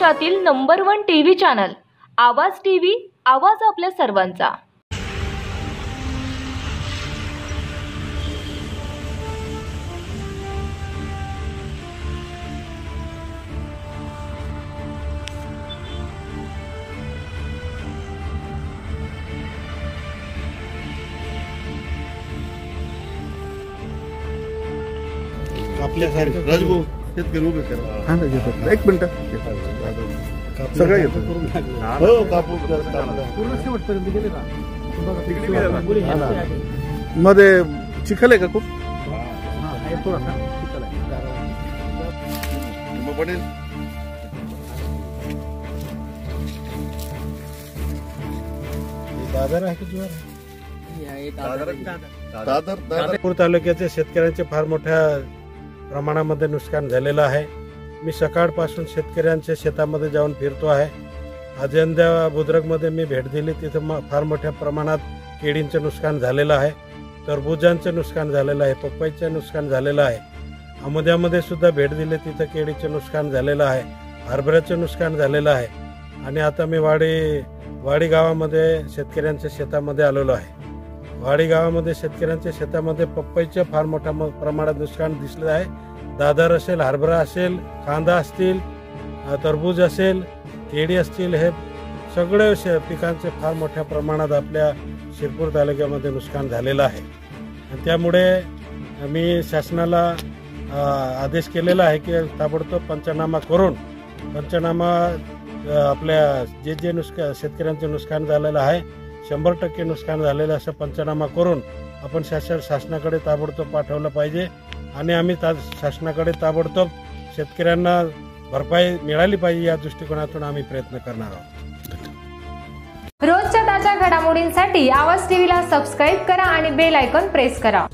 महाराष्ट्रातील number 1 TV channel आवाज TV, आवाज आपल्या सर्वांचा। आपल्यासारखे राजभाऊ शेतकरी उभे करा। हा ना, घेतो एक मिनिट सगळं येतो। हो, कापूस पूर्ण शेवटपर्यंत गेले ना। मध्ये चिखल आहे का खूप? थोडासा चिखल आहे। मग पडेल दादर आहे की दादर तालुक्याच्या शेतकऱ्यांचे फार मोठ्या प्रमाणामध्ये नुकसान झालेलं आहे। मी सकाळपासून शेतकऱ्यांच्या शेतामध्ये जाऊन फिरतो आहे। अजंद्या बुद्रुकमध्ये मी भेट दिली, तिथं फार मोठ्या प्रमाणात केळींचं नुकसान झालेलं आहे, टरबुजांचं नुकसान झालेलं आहे, पपईचं नुकसान झालेलं आहे। अमोद्यामध्ये सुद्धा भेट दिली, तिथं केळीचं नुकसान झालेलं आहे, हरभऱ्याचं नुकसान झालेलं आहे। आणि आता मी वाडी गावामध्ये शेतकऱ्यांच्या शेतामध्ये आलेलो आहे। वाडी गावामध्ये शेतकऱ्यांच्या शेतामध्ये पपईचं फार मोठ्या प्रमाणात नुकसान दिसलं आहे। दादर असेल, हरभरा असेल, कांदा असतील, टरबूज असेल, केळी असतील, हे सगळे पिकांचे फार मोठ्या प्रमाणात आपल्या शिरपूर तालुक्यामध्ये नुकसान झालेलं आहे। आणि त्यामुळे मी शासनाला आदेश केलेला आहे की ताबडतोब पंचनामा करून आपल्या जे शेतकऱ्यांचं नुकसान झालेलं आहे 100% नुकसान झालेलं असं पंचनामा करून आपण शासनाकडे ताबडतोब पाठवलं पाहिजे। आणि आम्ही शासनाकडे ताबडतोब शेतकऱ्यांना भरपाई मिळाली पाहिजे या दृष्टिकोनातून आम्ही प्रयत्न करणार आहोत। रोजच्या ताज्या घडामोडींसाठी आवाज टीव्हीला सबस्क्राईब करा आणि बेल आयकॉन प्रेस करा।